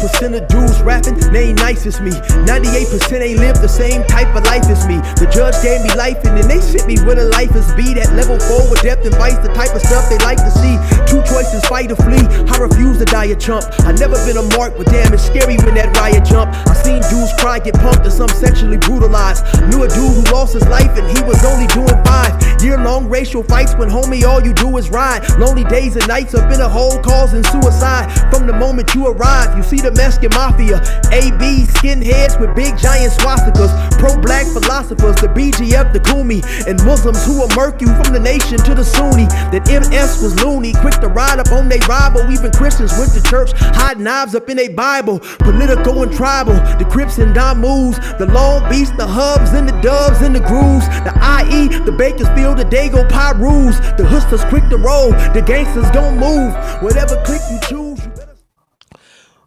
1% of dudes rapping, they ain't nice as me. 98% ain't live the same type of life as me. The judge gave me life and then they sent me where the life is be. That level 4 with depth and vice, the type of stuff they like to see. Two choices, fight or flee. I refuse to die a chump. I never been a mark, but damn, it's scary when that riot jump. I seen dudes cry, get pumped, and some sexually brutalized. Knew a dude who lost his life and he was only doing 5 year-long racial fights when homie all you do is ride. Lonely days and nights up in a hole causing suicide. From the moment you arrive, you see the Mexican mafia, AB skinheads with big giant swastikas, pro-black philosophers, the BGF, the Kumi, and Muslims who will murk you from the nation to the Sunni. That MS was loony, quick to ride up on they rival. Even Christians went to church, hide knives up in they Bible. Political and tribal, the Crips and Damus, the Long Beach, the Hubs and the Dubs and the Grooves, the IE, the Bakersfield, the Dago Pyrus, the hustlers quick to roll, the gangsters don't move. Whatever click you choose.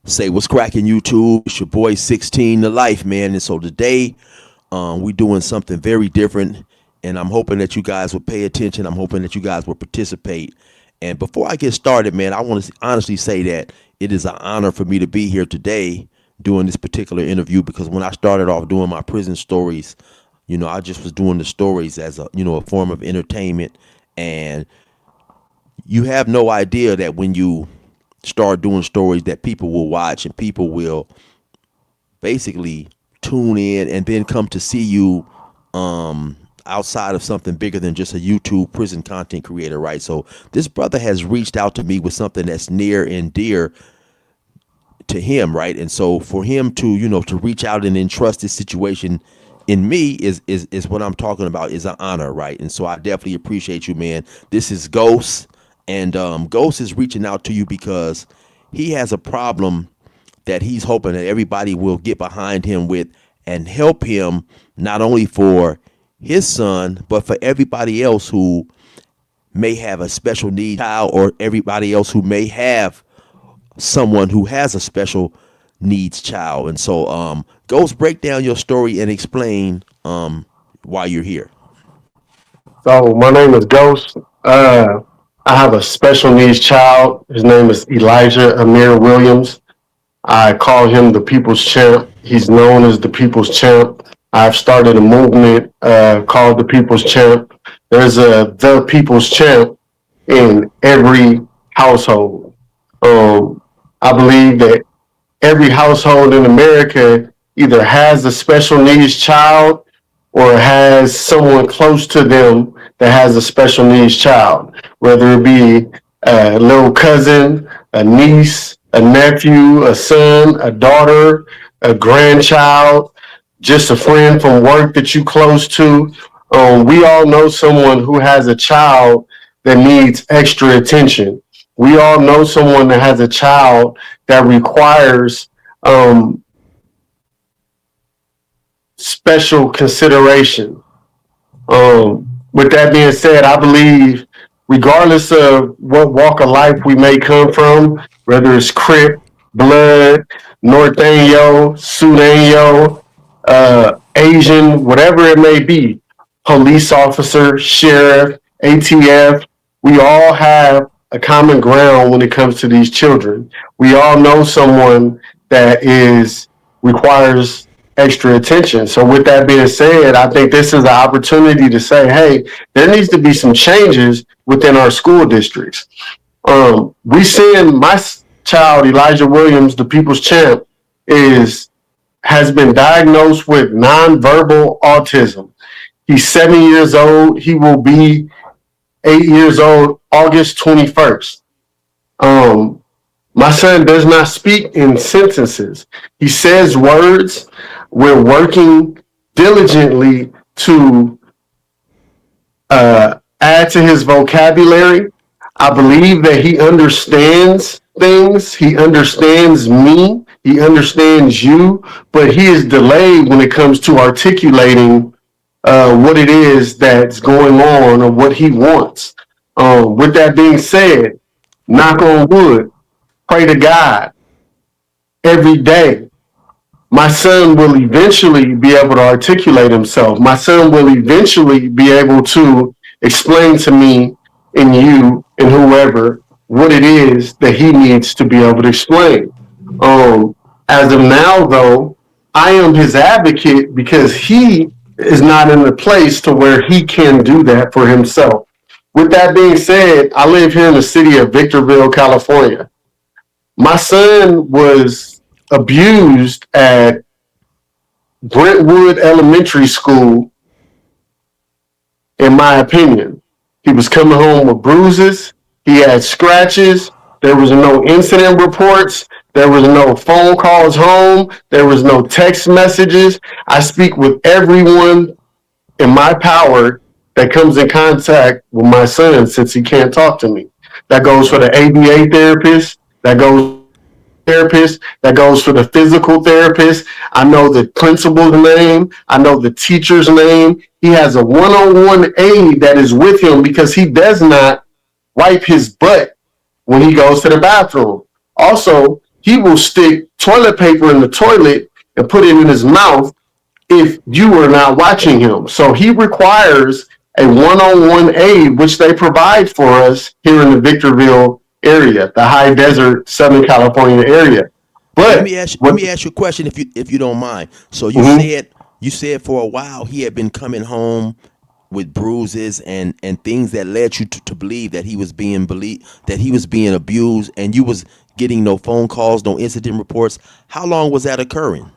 Say what's cracking, YouTube? It's your boy 16 to life, man. And so today we doing something very different, and I'm hoping that you guys will pay attention. I'm hoping that you guys will participate. And before I get started, man, I want to honestly say that it is an honor for me to be here today doing this particular interview, because when I started off doing my prison stories, you know, I just was doing the stories as a, you know, a form of entertainment. And you have no idea that when you start doing stories that people will watch and people will basically tune in and then come to see you outside of something bigger than just a YouTube prison content creator, right? So this brother has reached out to me with something that's near and dear to him, right? And so for him to, you know, to reach out and entrust this situation in me is what I'm talking about, is an honor, right? And so I definitely appreciate you, man. This is Ghost. And Ghost is reaching out to you because he has a problem that he's hoping that everybody will get behind him with and help him, not only for his son, but for everybody else who may have a special need child, or everybody else who may have someone who has a special needs child. And so Ghost, break down your story and explain why you're here. So my name is Ghost. I have a special needs child. His name is Elijah Amir Williams. I call him the People's Champ. He's known as the People's Champ. I've started a movement called the People's Champ. There's a The People's Champ in every household. I believe that every household in America either has a special needs child or has someone close to them that has a special needs child, whether it be a little cousin, a niece, a nephew, a son, a daughter, a grandchild, just a friend from work that you close to. We all know someone who has a child that needs extra attention. We all know someone that has a child that requires special consideration. With that being said, I believe regardless of what walk of life we may come from, whether it's Crip, Blood, Norteño, Sudaño, Asian, whatever it may be, police officer, sheriff, ATF, we all have a common ground when it comes to these children. We all know someone that requires extra attention. So with that being said, I think this is an opportunity to say, hey, there needs to be some changes within our school districts. We seeing my child, Elijah Williams, the People's Champ, has been diagnosed with nonverbal autism. He's 7 years old. He will be 8 years old August 21st. My son does not speak in sentences. He says words. We're working diligently to add to his vocabulary. I believe that he understands things. He understands me. He understands you, but he is delayed when it comes to articulating what it is that's going on or what he wants. With that being said, knock on wood, pray to God every day. My son will eventually be able to articulate himself. My son will eventually be able to explain to me and you and whoever what it is that he needs to be able to explain. As of now, though, I am his advocate because he is not in the place to where he can do that for himself. With that being said, I live here in the city of Victorville, California. My son was abused at Brentwood Elementary School, in my opinion. He was coming home with bruises. He had scratches. There was no incident reports. There was no phone calls home. There was no text messages. I speak with everyone in my power that comes in contact with my son since he can't talk to me. That goes for the Wow. ABA therapist. That goes therapist, that goes for the physical therapist. I know the principal's name. I know the teacher's name. He has a one-on-one aide that is with him because he does not wipe his butt when he goes to the bathroom. Also, he will stick toilet paper in the toilet and put it in his mouth if you are not watching him. So he requires a one-on-one aid, which they provide for us here in the Victorville area, the high desert, Southern California area. Let But me ask let what? me ask you a question if you don't mind. So Mhm. you said for a while he had been coming home with bruises and things that led you to believe that he was being abused, and you was getting no phone calls, no incident reports. How long was that occurring?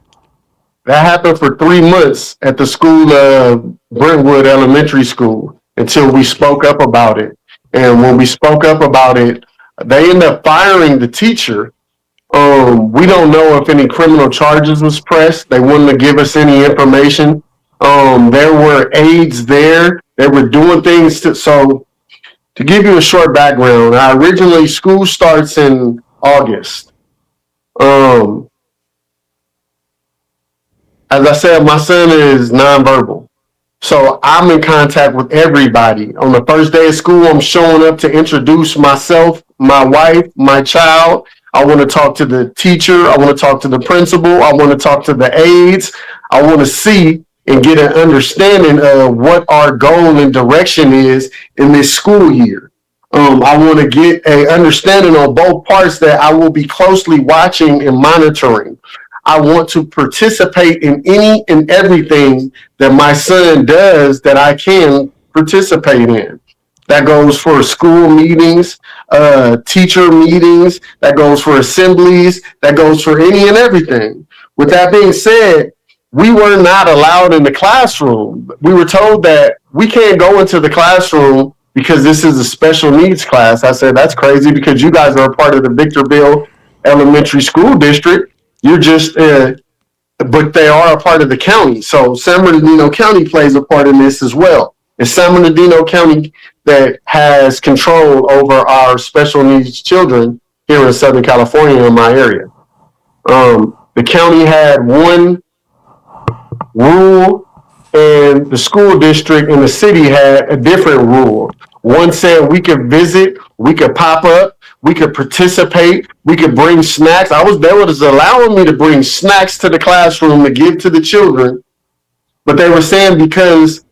That happened for 3 months at the school, Brentwood Elementary School, until we spoke Okay. up about it. And when we spoke up about it, they ended up firing the teacher. We don't know if any criminal charges was pressed. They wouldn't give us any information. There were aides there. They were doing things to give you a short background. Originally, school starts in August. Um, as I said, my son is nonverbal. So I'm in contact with everybody. On the first day of school, I'm showing up to introduce myself, my wife, my child. I want to talk to the teacher. I want to talk to the principal. I want to talk to the aides. I want to see and get an understanding of what our goal and direction is in this school year. I want to get a understanding on both parts that I will be closely watching and monitoring. I want to participate in any and everything that my son does that I can participate in. That goes for school meetings, teacher meetings, that goes for assemblies, that goes for any and everything. With that being said, we were not allowed in the classroom. We were told that we can't go into the classroom because this is a special needs class. I said, that's crazy because you guys are a part of the Victorville Elementary School District. You're just but they are a part of the county. So San Bernardino County plays a part in this as well. It's San Bernardino County that has control over our special needs children here in Southern California in my area. The county had one rule, and the school district and the city had a different rule. One said we could visit, we could pop up, we could participate, we could bring snacks. They was allowing me to bring snacks to the classroom to give to the children, but they were saying because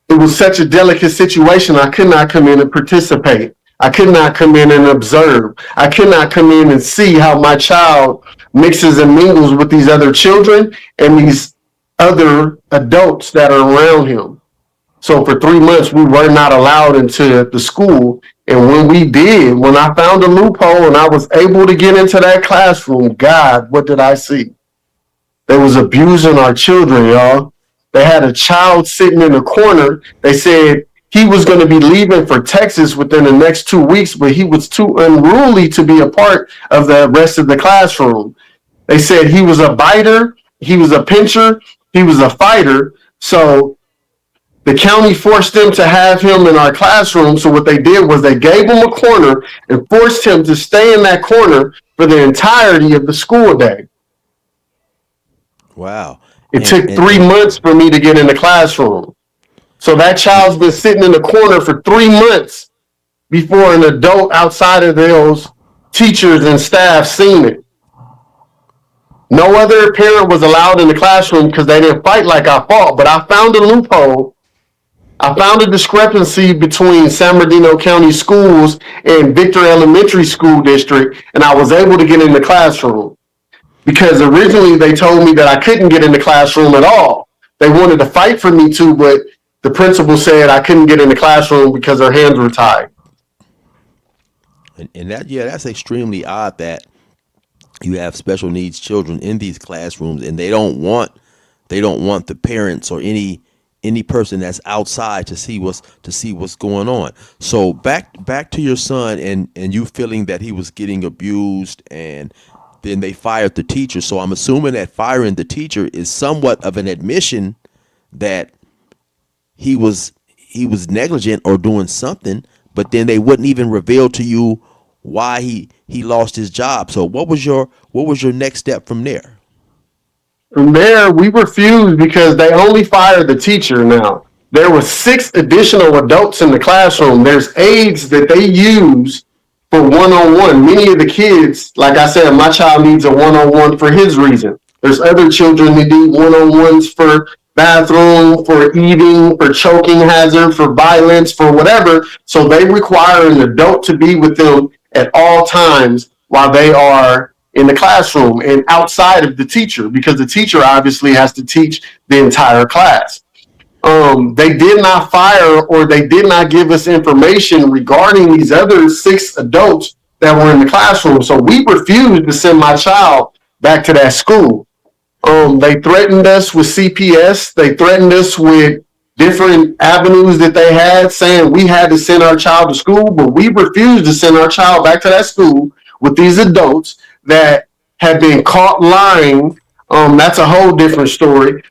it was such a delicate situation, I could not come in and participate. I could not come in and observe. I could not come in and see how my child mixes and mingles with these other children and these other adults that are around him. So for 3 months, we were not allowed into the school. And when we did, when I found a loophole and I was able to get into that classroom, God, what did I see? They was abusing our children, y'all. They had a child sitting in the corner. They said he was going to be leaving for Texas within the next 2 weeks, but he was too unruly to be a part of the rest of the classroom. They said he was a biter, he was a pincher, he was a fighter. So the county forced them to have him in our classroom. So what they did was they gave him a corner and forced him to stay in that corner for the entirety of the school day. Wow. It took And three and months for me to get in the classroom. So that child's been sitting in the corner for 3 months before an adult outside of those teachers and staff seen it. No other parent was allowed in the classroom because they didn't fight like I fought, but I found a loophole. I found a discrepancy between San Bernardino County Schools and Victor Elementary School District, and I was able to get in the classroom. because originally they told me that I couldn't get in the classroom at all. They wanted to fight for me to, but the principal said I couldn't get in the classroom because her hands were tied. And that, yeah, that's extremely odd that you have special needs children in these classrooms, and they don't want the parents or any person that's outside to see what's going on. So back to your son, and you feeling that he was getting abused, and then they fired the teacher. So I'm assuming that firing the teacher is somewhat of an admission that he was negligent or doing something, but then they wouldn't even reveal to you why he lost his job. So what was your next step from there? From there, we refused because they only fired the teacher now. There were six additional adults in the classroom. There's aides that they use for one-on-one. Many of the kids, like I said, my child needs a one-on-one for his reason. There's other children that need one-on-ones for bathroom, for eating, for choking hazard, for violence, for whatever. So they require an adult to be with them at all times while they are in the classroom and outside of the teacher, because the teacher obviously has to teach the entire class. They did not fire or they did not give us information regarding these other six adults that were in the classroom. So we refused to send my child back to that school. They threatened us with CPS. They threatened us with different avenues that they had, saying we had to send our child to school, but we refused to send our child back to that school with these adults that had been caught lying. That's a whole different story.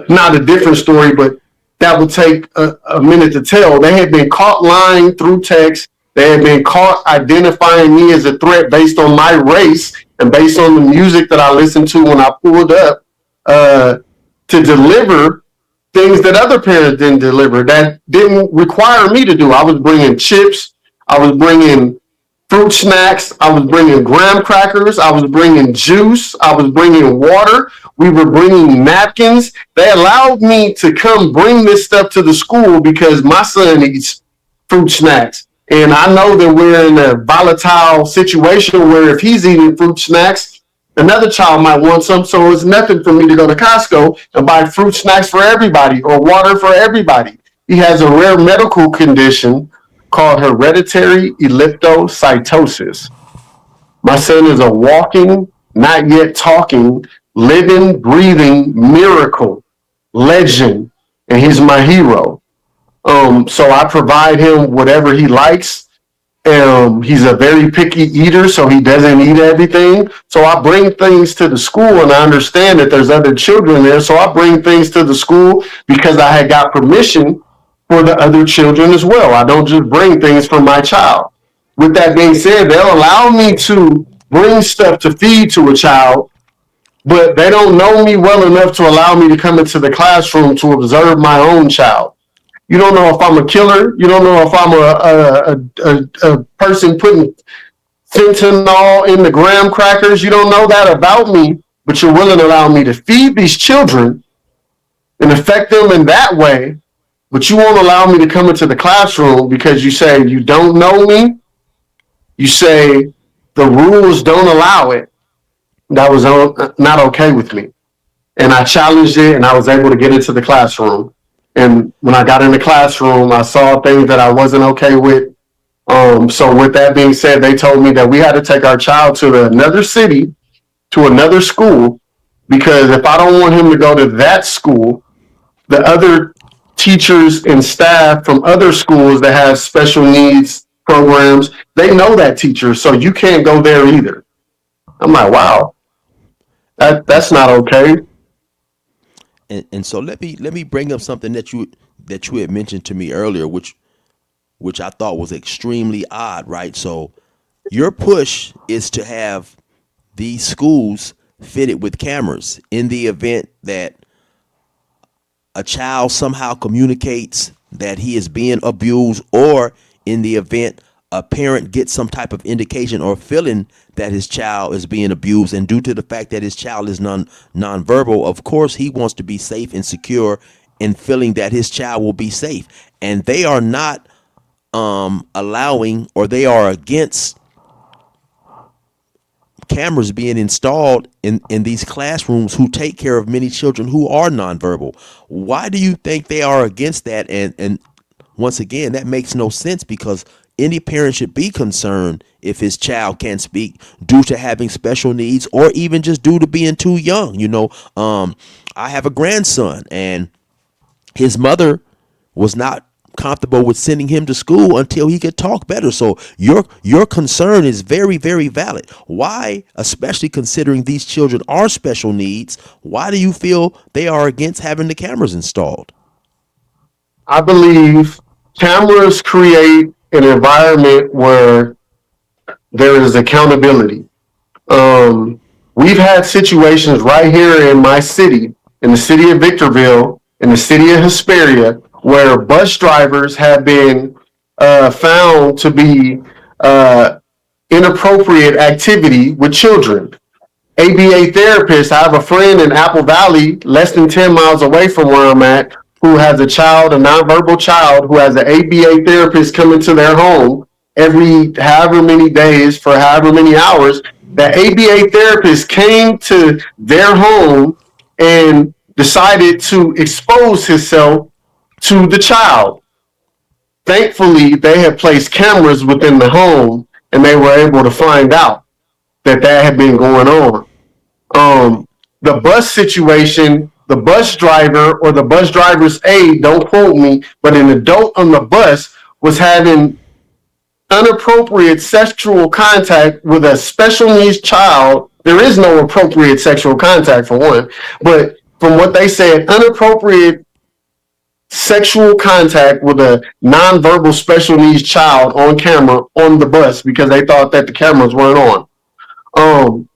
Not a different story, but that would take a minute to tell. They had been caught lying through text. They had been caught identifying me as a threat based on my race and based on the music that I listened to when I pulled up uh, to deliver things that other parents didn't deliver, that didn't require me to do. I was bringing chips. I was bringing fruit snacks. I was bringing graham crackers. I was bringing juice. I was bringing water. We were bringing napkins. They allowed me to come bring this stuff to the school because my son eats fruit snacks. And I know that we're in a volatile situation where if he's eating fruit snacks, another child might want some. So it's nothing for me to go to Costco and buy fruit snacks for everybody or water for everybody. He has a rare medical condition called hereditary elliptocytosis. My son is a walking, not yet talking, living, breathing miracle, legend, and he's my hero. So I provide him whatever he likes. He's a very picky eater, so he doesn't eat everything. So I bring things to the school, and I understand that there's other children there. So I bring things to the school because I had got permission for the other children as well. I don't just bring things for my child. With that being said, they'll allow me to bring stuff to feed to a child, but they don't know me well enough to allow me to come into the classroom to observe my own child. You don't know if I'm a killer. You don't know if I'm a person putting fentanyl in the graham crackers. You don't know that about me, but you're willing to allow me to feed these children and affect them in that way. But you won't allow me to come into the classroom because you say you don't know me. You say the rules don't allow it. That was not okay with me. And I challenged it, and I was able to get into the classroom. And when I got in the classroom, I saw things that I wasn't okay with. So with that being said, they told me that we had to take our child to another city, to another school, because if I don't want him to go to that school, the other teachers and staff from other schools that have special needs programs, they know that teacher, so you can't go there either. I'm like, wow, And that's not okay. so let me bring up something that you had mentioned to me earlier, which I thought was extremely odd, right? So your push is to have these schools fitted with cameras in the event that a child somehow communicates that he is being abused, or in the event a parent gets some type of indication or feeling that his child is being abused, and due to the fact that his child is nonverbal, of course he wants to be safe and secure and feeling that his child will be safe, and they are not allowing, or they are against cameras being installed in these classrooms who take care of many children who are nonverbal. Why do you think they are against that? And once again, that makes no sense, because any parent should be concerned if his child can't speak due to having special needs, or even just due to being too young. I have a grandson, and his mother was not comfortable with sending him to school until he could talk better. So your concern is very, very valid. Why, especially considering these children are special needs, why do you feel they are against having the cameras installed? I believe cameras create an environment where there is accountability. Um, we've had situations right here in my city, in the city of Victorville, in the city of Hesperia, where bus drivers have been found to be uh, inappropriate activity with children. ABA therapist. I have a friend in Apple Valley, less than 10 miles away from where I'm at, who has a child, a nonverbal child, who has an ABA therapist coming to their home every however many days for however many hours. The ABA therapist came to their home and decided to expose himself to the child. Thankfully, they had placed cameras within the home and they were able to find out that that had been going on. The bus situation, the bus driver or the bus driver's aide, don't quote me, but an adult on the bus was having inappropriate sexual contact with a special needs child. There is no appropriate sexual contact, for one, but from what they said, inappropriate sexual contact with a nonverbal special needs child on camera on the bus because they thought that the cameras weren't on. Um,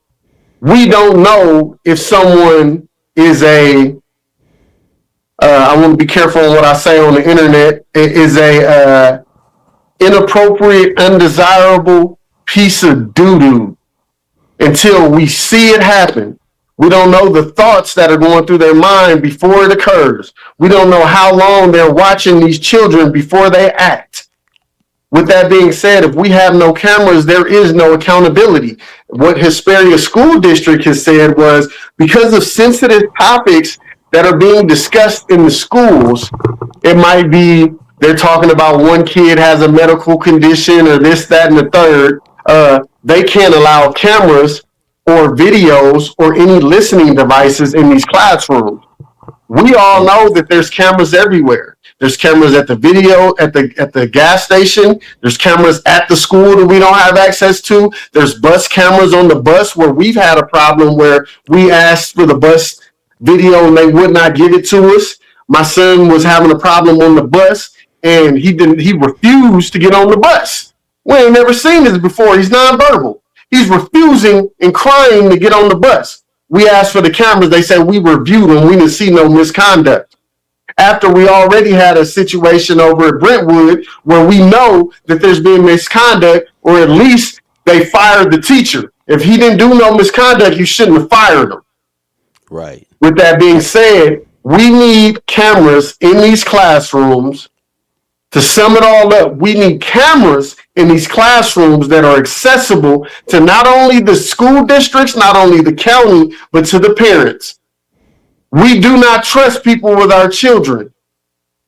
we don't know if someone is I want to be careful on what I say on the internet, is inappropriate, undesirable piece of doo-doo until we see it happen. We don't know the thoughts that are going through their mind before it occurs. We don't know how long they're watching these children before they act. With that being said, if we have no cameras, there is no accountability. What Hesperia School District has said was, because of sensitive topics that are being discussed in the schools, it might be they're talking about one kid has a medical condition or this, that, and the third. They can't allow cameras or videos or any listening devices in these classrooms. We all know that there's cameras everywhere. There's cameras at the video at the gas station. There's cameras at the school that we don't have access to. There's bus cameras on the bus where we've had a problem where we asked for the bus video and they would not give it to us. My son was having a problem on the bus and he refused to get on the bus. We ain't never seen this before. He's nonverbal. He's refusing and crying to get on the bus. We asked for the cameras. They said we reviewed them. We didn't see no misconduct. After we already had a situation over at Brentwood where we know that there's been misconduct, or at least they fired the teacher. If he didn't do no misconduct, you shouldn't have fired him. Right. With that being said, we need cameras in these classrooms. To sum it all up, we need cameras in these classrooms that are accessible to not only the school districts, not only the county, but to the parents. We do not trust people with our children.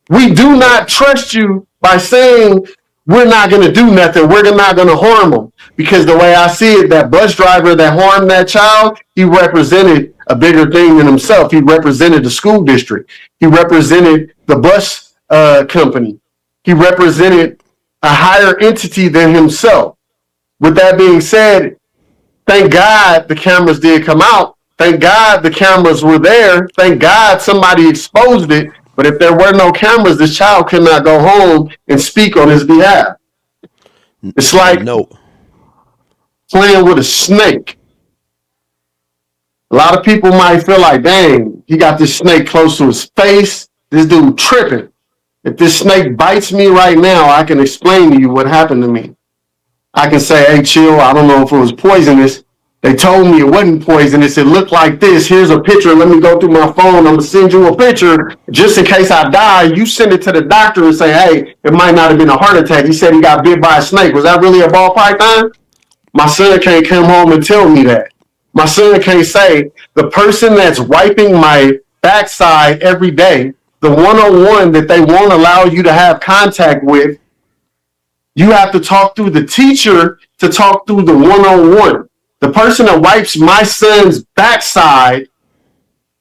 We do not trust you by saying we're not going to do nothing. We're not going to harm them. Because the way I see it, that bus driver that harmed that child, he represented a bigger thing than himself. He represented the school district. He represented the bus company. He represented a higher entity than himself. With that being said, thank God the cameras did come out. Thank God the cameras were there. Thank God somebody exposed it. But if there were no cameras, this child could not go home and speak on his behalf. It's like playing with a snake. A lot of people might feel like, dang, he got this snake close to his face. This dude tripping. If this snake bites me right now, I can explain to you what happened to me. I can say, hey, chill, I don't know if it was poisonous. They told me it wasn't poisonous. It looked like this. Here's a picture. Let me go through my phone. I'm going to send you a picture. Just in case I die, you send it to the doctor and say, hey, it might not have been a heart attack. He said he got bit by a snake. Was that really a ball python? My son can't come home and tell me that. My son can't say the person that's wiping my backside every day, the one-on-one that they won't allow you to have contact with, you have to talk through the teacher to talk through the one-on-one. The person that wipes my son's backside,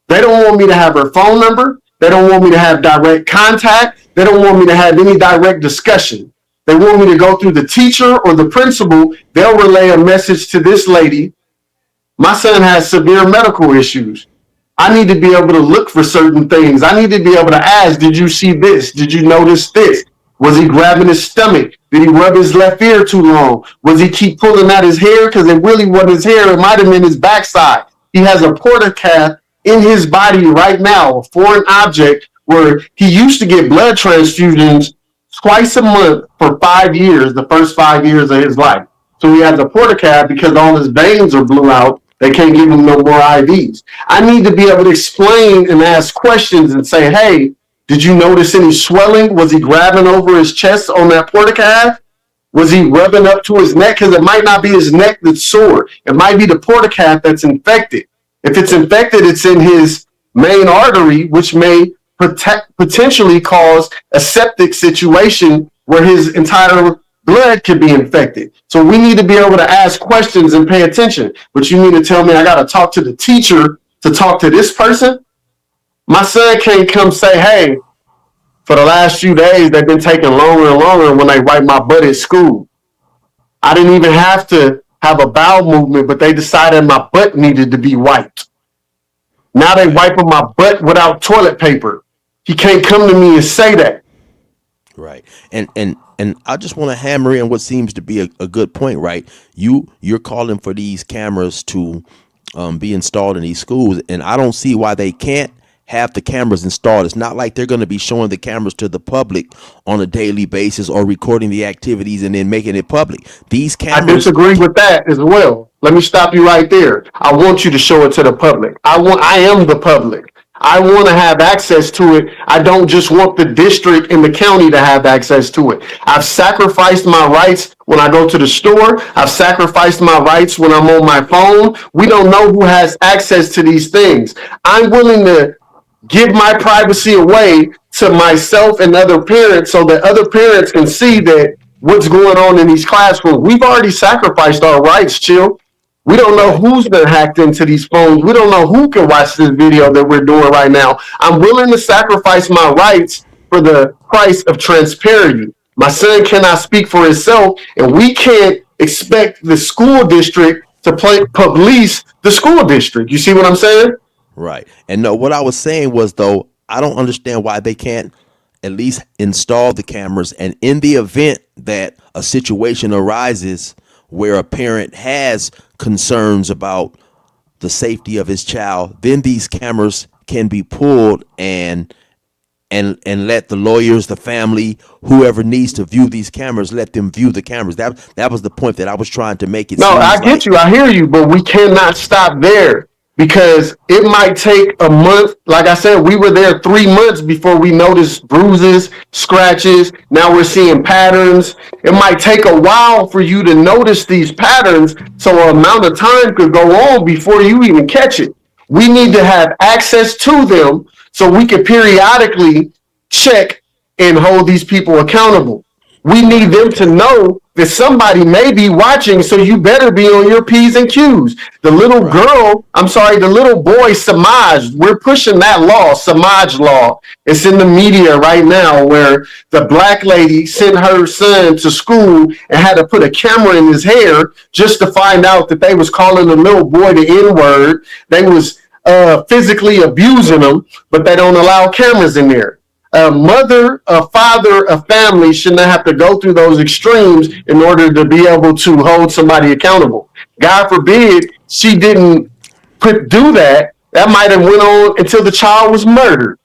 they don't want me to have her phone number. They don't want me to have direct contact. They don't want me to have any direct discussion. They want me to go through the teacher or the principal. They'll relay a message to this lady. My son has severe medical issues. I need to be able to look for certain things. I need to be able to ask, did you see this? Did you notice this? Was he grabbing his stomach? Did he rub his left ear too long? Was he keep pulling at his hair? Because it really wasn't his hair. It might have been his backside. He has a porta cath in his body right now, a foreign object, where he used to get blood transfusions twice a month for 5 years, the first 5 years of his life. So he has a porta cath because all his veins are blew out. They can't give him no more IVs. I need to be able to explain and ask questions and say, hey, did you notice any swelling? Was he grabbing over his chest on that porta cath? Was he rubbing up to his neck? Because it might not be his neck that's sore. It might be the porta cath that's infected. If it's infected, it's in his main artery, which may potentially cause a septic situation where his entire blood could be infected. So we need to be able to ask questions and pay attention. But you need to tell me I got to talk to the teacher to talk to this person? My son can't come say, hey, for the last few days, they've been taking longer and longer when they wipe my butt at school. I didn't even have to have a bowel movement, but they decided my butt needed to be wiped. Now they wiping my butt without toilet paper. He can't come to me and say that. Right. And I just want to hammer in what seems to be a good point, right? You're calling for these cameras to be installed in these schools, and I don't see why they can't have the cameras installed. It's not like they're going to be showing the cameras to the public on a daily basis or recording the activities and then making it public. These cameras. I disagree with that as well. Let me stop you right there. I want you to show it to the public. I am the public. I want to have access to it. I don't just want the district and the county to have access to it. I've sacrificed my rights when I go to the store. I've sacrificed my rights when I'm on my phone. We don't know who has access to these things. I'm willing to give my privacy away to myself and other parents so that other parents can see that what's going on in these classrooms. We've already sacrificed our rights, Chill. We don't know who's been hacked into these phones. We don't know who can watch this video that we're doing right now. I'm willing to sacrifice my rights for the price of transparency. My son cannot speak for himself, and we can't expect the school district to police the school district. You see what I'm saying? Right. And no, what I was saying was, though, I don't understand why they can't at least install the cameras. And in the event that a situation arises where a parent has concerns about the safety of his child, then these cameras can be pulled and let the lawyers, the family, whoever needs to view these cameras, let them view the cameras. That was the point that I was trying to make. No, I get you. I hear you, but we cannot stop there. Because it might take a month. Like I said, we were there 3 months before we noticed bruises, scratches. Now we're seeing patterns. It might take a while for you to notice these patterns, so an amount of time could go on before you even catch it. We need to have access to them so we can periodically check and hold these people accountable. We need them to know that somebody may be watching, so you better be on your P's and Q's. The little the little boy, Samaj, we're pushing that law, Samaj law. It's in the media right now where the black lady sent her son to school and had to put a camera in his hair just to find out that they was calling the little boy the N-word. They was physically abusing him, but they don't allow cameras in there. A mother, a father, a family should not have to go through those extremes in order to be able to hold somebody accountable. God forbid she didn't do that. That might have went on until the child was murdered.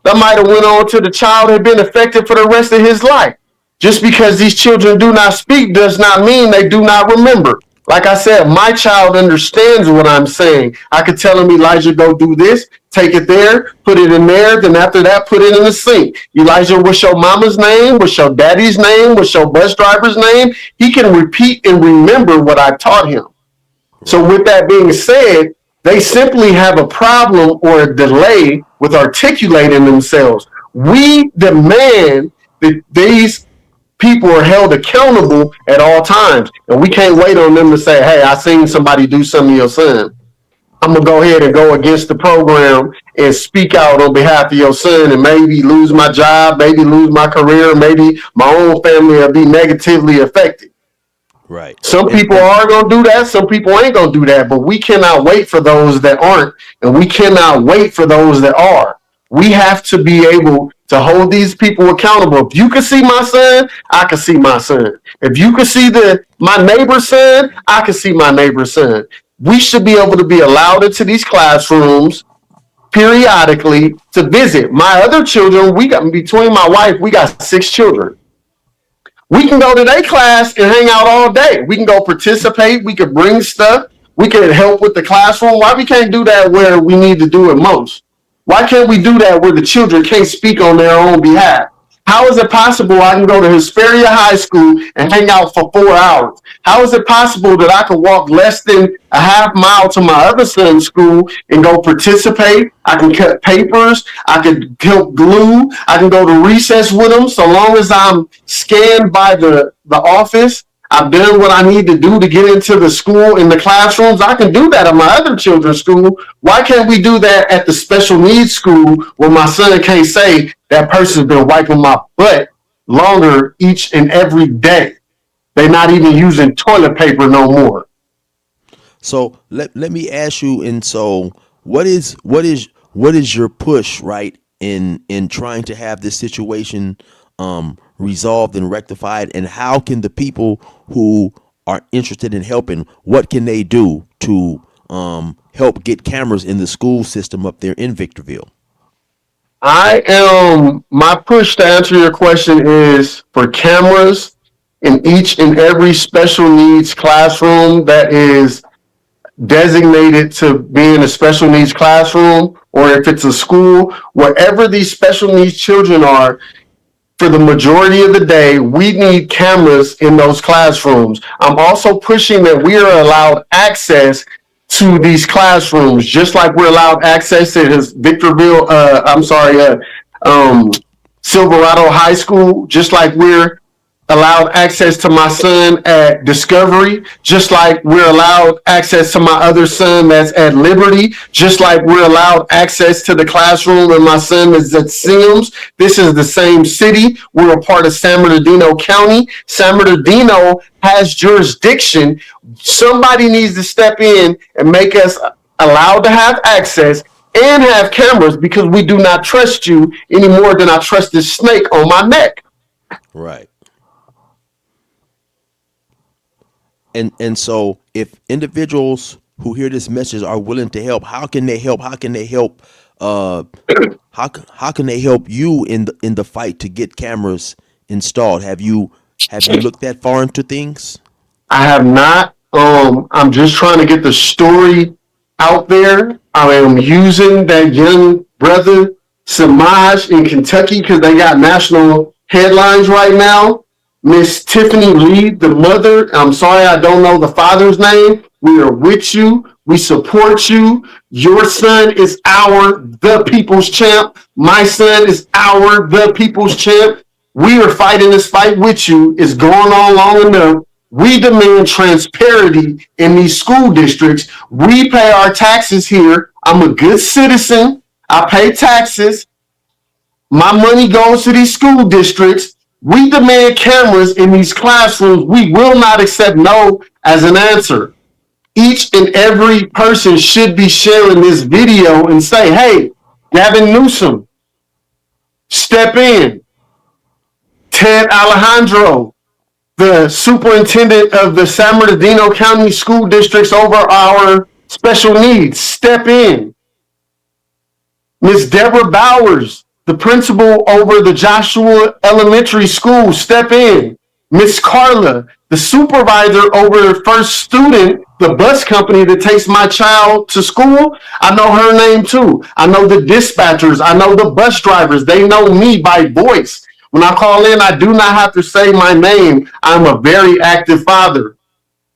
That might have went on until the child had been affected for the rest of his life. Just because these children do not speak does not mean they do not remember. Like I said, my child understands what I'm saying. I could tell him, Elijah, go do this, take it there, put it in there, then after that, put it in the sink. Elijah, what's your mama's name? What's your daddy's name? What's your bus driver's name? He can repeat and remember what I taught him. So Right. with that being said, they simply have a problem or a delay with articulating themselves. We demand that these people are held accountable at all times. And we can't wait on them to say, hey, I seen somebody do something to your son. I'm going to go ahead and go against the program and speak out on behalf of your son and maybe lose my job, maybe lose my career, maybe my own family will be negatively affected. Right. Some And people are going to do that. Some people ain't going to do that. But we cannot wait for those that aren't. And we cannot wait for those that are. We have to be able to hold these people accountable. If you can see my son, I can see my son. If you can see my neighbor's son, I can see my neighbor's son. We should be able to be allowed into these classrooms periodically to visit. My other children, we got between my wife, we got 6 children. We can go to their class and hang out all day. We can go participate. We could bring stuff. We can help with the classroom. Why we can't do that where we need to do it most? Why can't we do that where the children can't speak on their own behalf? How is it possible I can go to Hesperia High School and hang out for 4 hours? How is it possible that I could walk less than a half mile to my other son's school and go participate? I can cut papers. I could help glue. I can go to recess with them so long as I'm scanned by the office. I've done what I need to do to get into the school in the classrooms. I can do that at my other children's school. Why can't we do that at the special needs school where my son can't say that person's been wiping my butt longer each and every day? They're not even using toilet paper no more. so let me ask you. And so what is your push, right, in trying to have this situation resolved and rectified? And how can the people who are interested in helping, what can they do to help get cameras in the school system up there in Victorville? My push to answer your question is for cameras in each and every special needs classroom that is designated to being a special needs classroom, or if it's a school, wherever these special needs children are, for the majority of the day, we need cameras in those classrooms. I'm also pushing that we are allowed access to these classrooms, just like we're allowed access to his um, Silverado High School, just like we're allowed access to my son at Discovery, just like we're allowed access to my other son that's at Liberty, just like we're allowed access to the classroom and my son is at Sims. This is the same city. We're a part of San Bernardino County. San Bernardino has jurisdiction. Somebody needs to step in and make us allowed to have access and have cameras, because we do not trust you any more than I trust this snake on my neck. Right. And so if individuals who hear this message are willing to help, how can they help? How can they help? How can they help you in the fight to get cameras installed? Have you looked that far into things? I have not. I'm just trying to get the story out there. I am using that young brother Samaj in Kentucky because they got national headlines right now. Miss Tiffany Lee, the mother. I'm sorry I don't know the father's name. We are with you. We support you. Your son is the people's champ. My son is the people's champ. We are fighting this fight with you. It's going on long enough. We demand transparency in these school districts. We pay our taxes here. I'm a good citizen. I pay taxes. My money goes to these school districts. We demand cameras in these classrooms. We will not accept no as an answer. Each and every person should be sharing this video and say, hey, Gavin Newsom, step in. Ted Alejandro, the superintendent of the San Bernardino County School Districts over our special needs, step in. Ms. Deborah Bowers, the principal over the Joshua Elementary School, step in. Miss Carla, the supervisor over First Student, the bus company that takes my child to school, I know her name too. I know the dispatchers. I know the bus drivers. They know me by voice. When I call in, I do not have to say my name. I'm a very active father.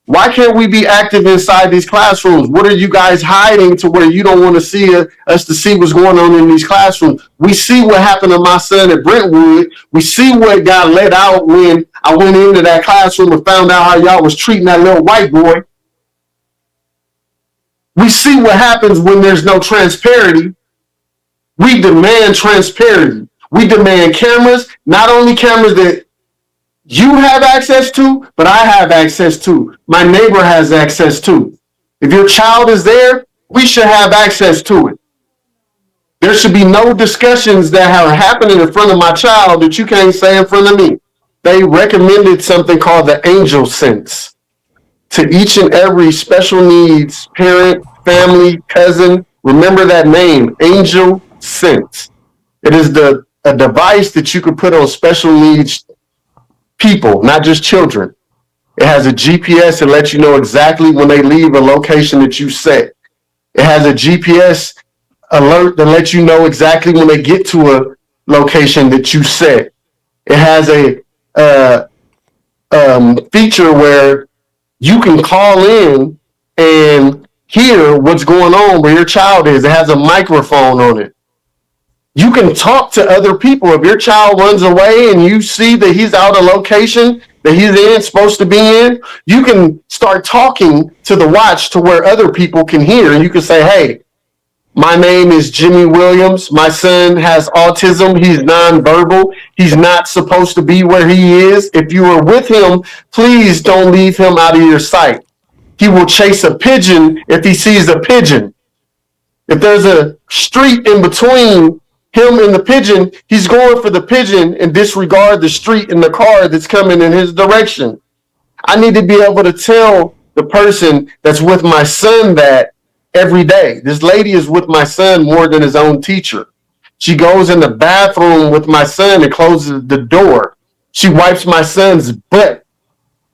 Why can't we be active inside these classrooms? What are you guys hiding to where you don't want to see us to see what's going on in these classrooms? We see what happened to my son at Brentwood. We see what got let out when I went into that classroom and found out how y'all was treating that little white boy. We see what happens when there's no transparency. We demand transparency. We demand cameras, not only cameras that you have access to, but I have access to. My neighbor has access to. If your child is there, we should have access to it. There should be no discussions that are happening in front of my child that you can't say in front of me. They recommended something called the angel sense to each and every special needs parent, family, cousin. Remember that name, angel sense. It is a device that you could put on special needs people, not just children. It has a GPS that lets you know exactly when they leave a location that you set. It has a GPS alert that lets you know exactly when they get to a location that you set. It has a feature where you can call in and hear what's going on where your child is. It has a microphone on it. You can talk to other people. If your child runs away and you see that he's out of location that he's in, supposed to be in, you can start talking to the watch to where other people can hear. And you can say, hey, my name is Jimmy Williams. My son has autism. He's nonverbal. He's not supposed to be where he is. If you are with him, please don't leave him out of your sight. He will chase a pigeon if he sees a pigeon. If there's a street in between him and the pigeon, he's going for the pigeon and disregard the street and the car that's coming in his direction. I need to be able to tell the person that's with my son that every day. This lady is with my son more than his own teacher. She goes in the bathroom with my son and closes the door. She wipes my son's butt.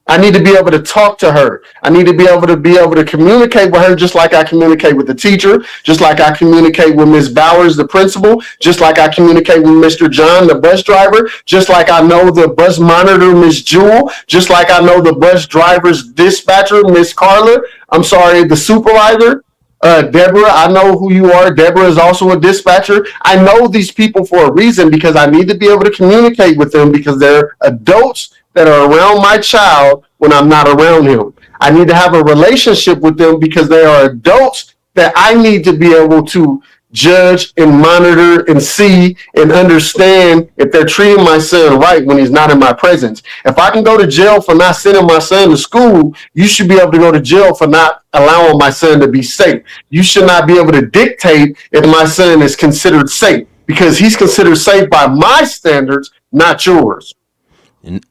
I need to be able to talk to her. I need to be able to communicate with her just like I communicate with the teacher, just like I communicate with Ms. Bowers, the principal, just like I communicate with Mr. John, the bus driver, just like I know the bus monitor, Ms. Jewel, just like I know the bus driver's dispatcher, Ms. Carla. I'm sorry, the supervisor. Deborah, I know who you are. Deborah is also a dispatcher. I know these people for a reason because I need to be able to communicate with them because they're adults that are around my child when I'm not around him. I need to have a relationship with them because they are adults that I need to be able to judge and monitor and see and understand if they're treating my son right when he's not in my presence. If I can go to jail for not sending my son to school, you should be able to go to jail for not allowing my son to be safe. You should not be able to dictate if my son is considered safe because he's considered safe by my standards, not yours. And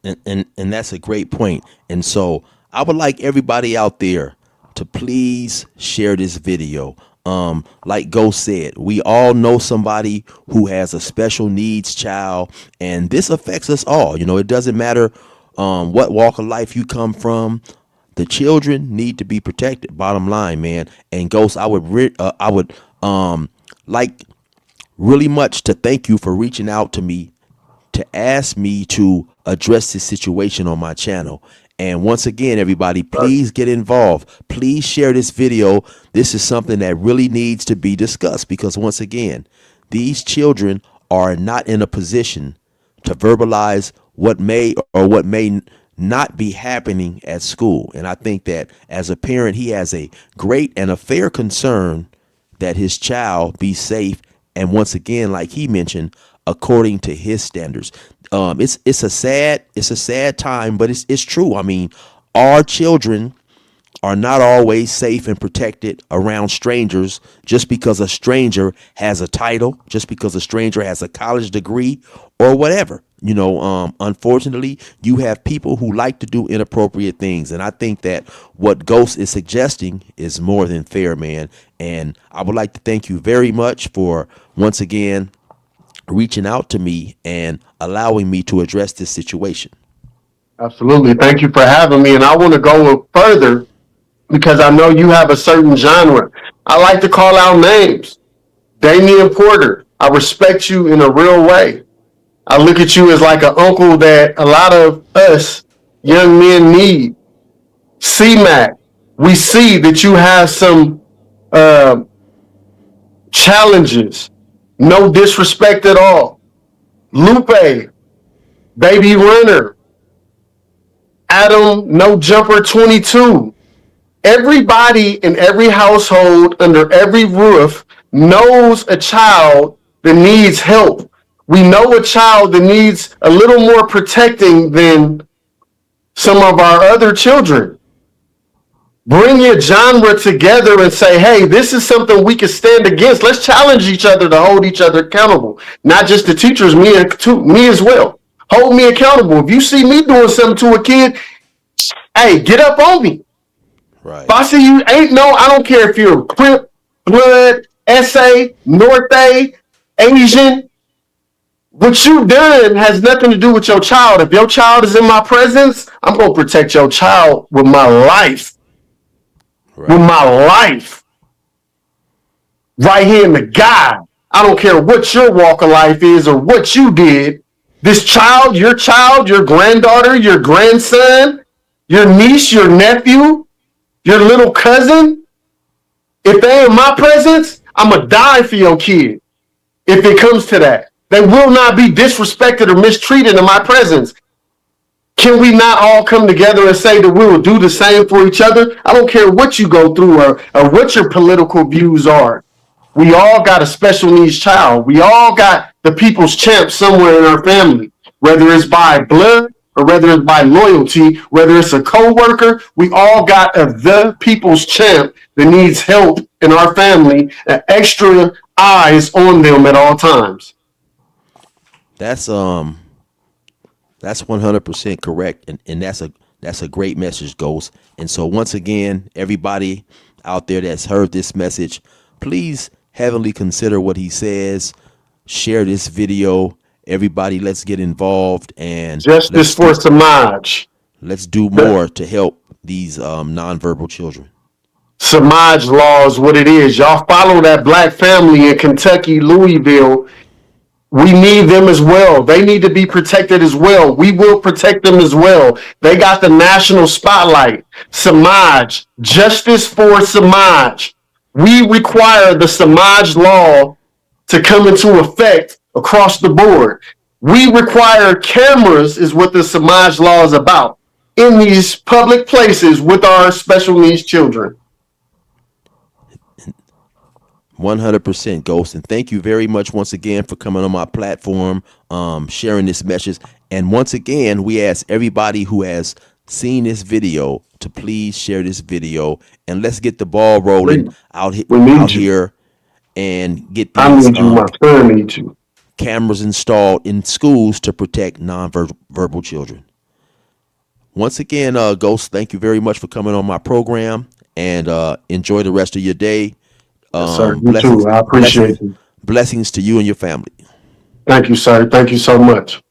that's a great point. And so I would like everybody out there to please share this video. Like Ghost said, we all know somebody who has a special needs child, and this affects us all. You know, it doesn't matter what walk of life you come from. The children need to be protected. Bottom line, man. And Ghost, I would like really much to thank you for reaching out to me to ask me to address this situation on my channel. And once again, everybody, please get involved. Please share this video. This is something that really needs to be discussed because once again, these children are not in a position to verbalize what may or what may not be happening at school. And I think that as a parent, he has a great and a fair concern that his child be safe. And once again, like he mentioned, according to his standards. It's a sad time, but it's true. I mean, our children are not always safe and protected around strangers just because a stranger has a title, just because a stranger has a college degree or whatever. You know, unfortunately, you have people who like to do inappropriate things. And I think that what Ghost is suggesting is more than fair, man. And I would like to thank you very much for once again reaching out to me and allowing me to address this situation. Absolutely. Thank you for having me. And I want to go further because I know you have a certain genre. I like to call out names. Damian Porter, I respect you in a real way. I look at you as like an uncle that a lot of us young men need. C-Mac, we see that you have some uh, challenges. No disrespect at all. Lupe, Baby Runner, Adam, No Jumper 22. Everybody in every household, under every roof, knows a child that needs help. We know a child that needs a little more protecting than some of our other children. Bring your genre together and say, hey, this is something we can stand against. Let's challenge each other to hold each other accountable. Not just the teachers, me as well. Hold me accountable. If you see me doing something to a kid, hey, get up on me. If Right. I see you, I don't care if you're Crip, Blood, SA, North A, Asian. What you done has nothing to do with your child. If your child is in my presence, I'm going to protect your child with my life. With Right. my life. Right here in the God. I don't care what your walk of life is or what you did. This child, your granddaughter, your grandson, your niece, your nephew, your little cousin, if they in my presence, I'm going to die for your kid if it comes to that. They will not be disrespected or mistreated in my presence. Can we not all come together and say that we will do the same for each other? I don't care what you go through or what your political views are. We all got a special needs child. We all got the people's champ somewhere in our family, whether it's by blood or whether it's by loyalty, whether it's a coworker. We all got the people's champ that needs help in our family and extra eyes on them at all times. That's um that's 100% correct, and that's a great message, Ghost. And so once again, everybody out there that's heard this message, please heavily consider what he says. Share this video. Everybody, let's get involved and Justice for Samaj. let's do The more to help these nonverbal children. Samaj law is what it is. Y'all follow that black family in Kentucky, Louisville. We need them as well. They need to be protected as well. We will protect them as well. They got the national spotlight. Samaj, justice for Samaj. We require the Samaj law to come into effect across the board. We require cameras, is what the Samaj law is about, in these public places with our special needs children. 100% Ghost, and thank you very much once again for coming on my platform, sharing this message. And once again, we ask everybody who has seen this video to please share this video, and let's get the ball rolling We need out you. here and get I these need you. My son needs you. cameras installed in schools to protect nonverbal children. Once again, Ghost, thank you very much for coming on my program, and enjoy the rest of your day. Yes, sir. You Blessings, too. I appreciate blessings, you. blessings to you and your family. Thank you, sir. Thank you so much.